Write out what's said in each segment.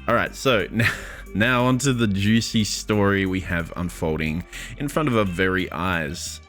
Alright, so now onto the juicy story we have unfolding in front of our very eyes.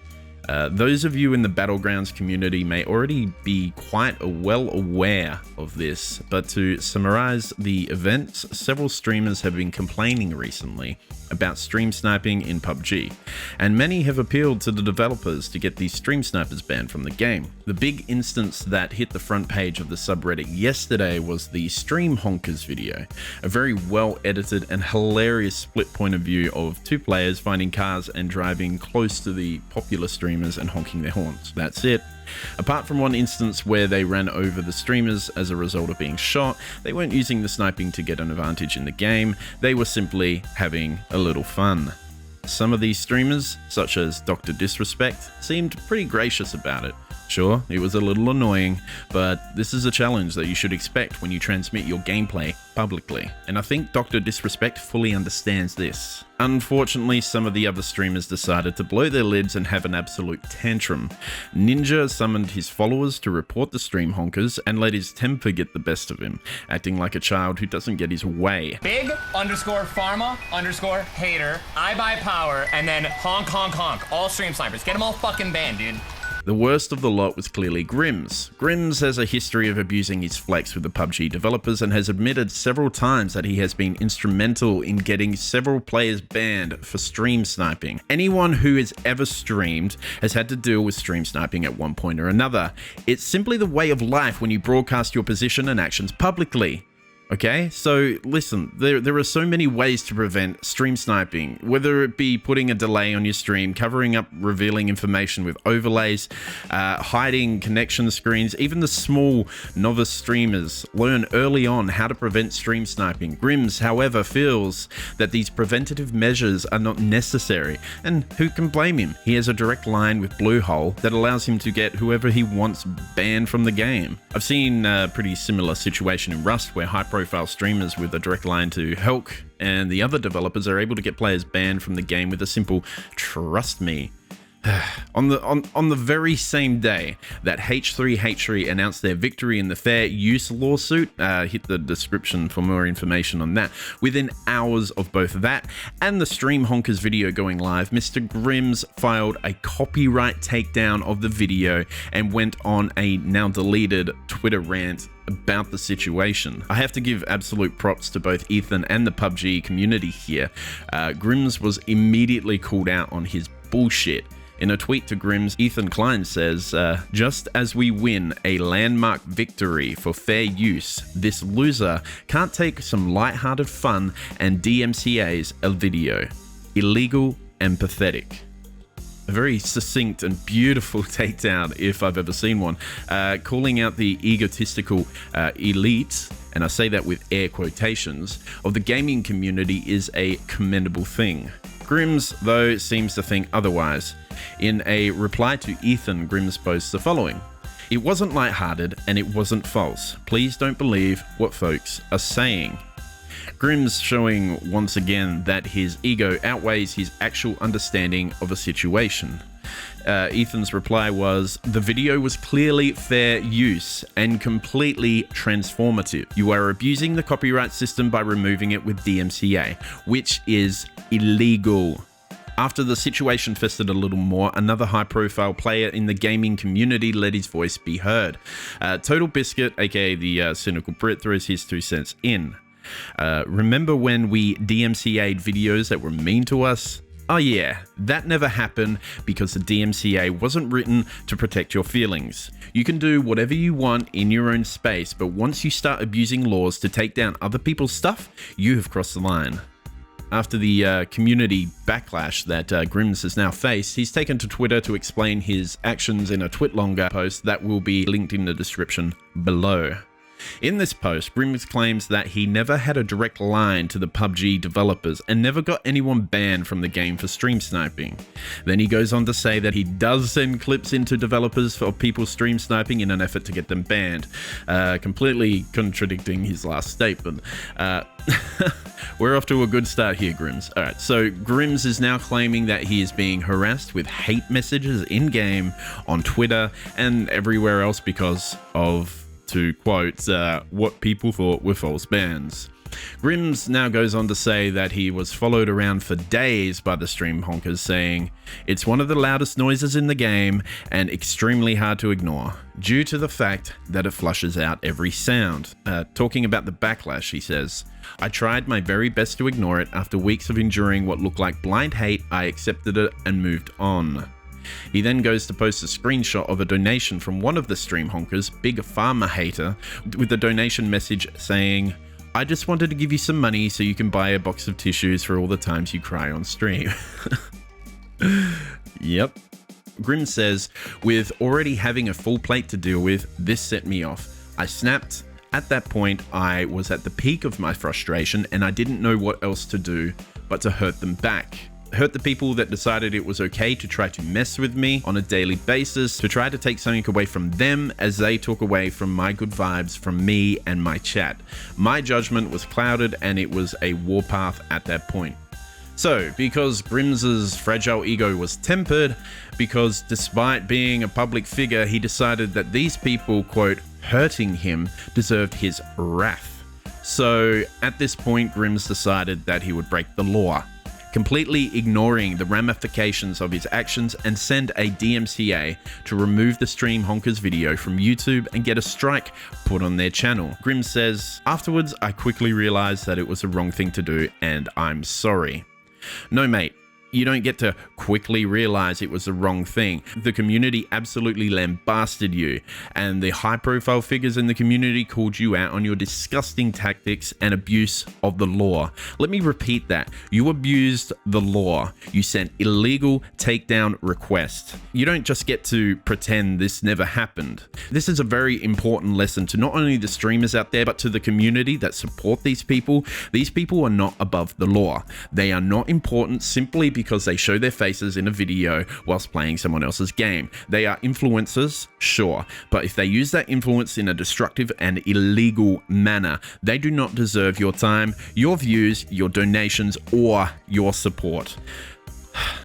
Those of you in the Battlegrounds community may already be quite well aware of this, but to summarize the events, several streamers have been complaining recently about stream sniping in PUBG, and many have appealed to the developers to get these stream snipers banned from the game. The big instance that hit the front page of the subreddit yesterday was the Stream Honkers video, a very well edited and hilarious split point of view of two players finding cars and driving close to the popular streamers and honking their horns. That's it. Apart from one instance where they ran over the streamers as a result of being shot, they weren't using the sniping to get an advantage in the game, they were simply having a little fun. Some of these streamers, such as DrDisRespect, seemed pretty gracious about it. Sure, it was a little annoying, but this is a challenge that you should expect when you transmit your gameplay publicly, and I think DrDisRespect fully understands this. Unfortunately, some of the other streamers decided to blow their lids and have an absolute tantrum. Ninja summoned his followers to report the stream honkers and let his temper get the best of him, acting like a child who doesn't get his way. Big_pharma_hater, I buy power, and then honk honk honk, all stream snipers. Get them all fucking banned, dude. The worst of the lot was clearly MrGrimmmz. MrGrimmmz has a history of abusing his flex with the PUBG developers and has admitted several times that he has been instrumental in getting several players banned for stream sniping. Anyone who has ever streamed has had to deal with stream sniping at one point or another. It's simply the way of life when you broadcast your position and actions publicly. Okay, so listen, there are so many ways to prevent stream sniping, whether it be putting a delay on your stream, covering up revealing information with overlays, hiding connection screens. Even the small novice streamers learn early on how to prevent stream sniping. MrGrimmmz, however, feels that these preventative measures are not necessary, and who can blame him? He has a direct line with Bluehole that allows him to get whoever he wants banned from the game. I've seen a pretty similar situation in Rust where high-profile streamers with a direct line to Hulk and the other developers are able to get players banned from the game with a simple "trust me." On the very same day that H3H3 announced their victory in the fair use lawsuit, hit the description for more information on that. Within hours of both that and the Stream Honkers video going live, MrGrimmmz filed a copyright takedown of the video and went on a now deleted Twitter rant about the situation. I have to give absolute props to both Ethan and the PUBG community here. MrGrimmmz was immediately called out on his bullshit. In a tweet to MrGrimmmz, Ethan Klein says, just as we win a landmark victory for fair use, this loser can't take some lighthearted fun and DMCA's a video. Illegal and pathetic. A very succinct and beautiful takedown if I've ever seen one, calling out the egotistical elite, and I say that with air quotations, of the gaming community is a commendable thing. MrGrimmmz, though, seems to think otherwise. In a reply to Ethan, MrGrimmmz posts the following: "It wasn't lighthearted and it wasn't false. Please don't believe what folks are saying." MrGrimmmz showing once again that his ego outweighs his actual understanding of a situation. Ethan's reply was, "The video was clearly fair use and completely transformative. You are abusing the copyright system by removing it with DMCA, which is illegal." After the situation festered a little more, another high-profile player in the gaming community let his voice be heard. Total Biscuit, aka the Cynical Brit, throws his 2 cents in. Remember when we DMCA'd videos that were mean to us? Oh yeah, that never happened because the DMCA wasn't written to protect your feelings. You can do whatever you want in your own space, but once you start abusing laws to take down other people's stuff, you have crossed the line. After the community backlash that MrGrimmmz has now faced, he's taken to Twitter to explain his actions in a Twitlonger post that will be linked in the description below. In this post, MrGrimmmz claims that he never had a direct line to the PUBG developers and never got anyone banned from the game for stream sniping. Then he goes on to say that he does send clips into developers for people stream sniping in an effort to get them banned, completely contradicting his last statement. We're off to a good start here, MrGrimmmz. Alright, so MrGrimmmz is now claiming that he is being harassed with hate messages in-game, on Twitter, and everywhere else because of, to quote, what people thought were false bans. Grimmz now goes on to say that he was followed around for days by the stream honkers, saying, "It's one of the loudest noises in the game and extremely hard to ignore, due to the fact that it flushes out every sound." Talking about the backlash, he says, "I tried my very best to ignore it. After weeks of enduring what looked like blind hate, I accepted it and moved on." He then goes to post a screenshot of a donation from one of the stream honkers, Big Pharma Hater, with the donation message saying, "I just wanted to give you some money so you can buy a box of tissues for all the times you cry on stream." Yep. Grimm says, "With already having a full plate to deal with, this set me off. I snapped. At that point, I was at the peak of my frustration and I didn't know what else to do but to hurt them back. Hurt the people that decided it was okay to try to mess with me on a daily basis, to try to take something away from them as they took away from my good vibes from me and my chat. My judgment was clouded and it was a warpath at that point." So, because Grimmz's fragile ego was tempered, because despite being a public figure, he decided that these people, quote, hurting him deserved his wrath. So, at this point, Grimmz decided that he would break the law, completely ignoring the ramifications of his actions, and send a DMCA to remove the stream honkers video from YouTube and get a strike put on their channel. Grimmz says, "Afterwards, I quickly realized that it was the wrong thing to do and I'm sorry." No, mate. You don't get to quickly realize it was the wrong thing. The community absolutely lambasted you, and the high-profile figures in the community called you out on your disgusting tactics and abuse of the law. Let me repeat that. You abused the law. You sent illegal takedown requests. You don't just get to pretend this never happened. This is a very important lesson to not only the streamers out there, but to the community that support these people. These people are not above the law. They are not important simply because they show their faces in a video whilst playing someone else's game. They are influencers, sure, but if they use that influence in a destructive and illegal manner, they do not deserve your time, your views, your donations, or your support.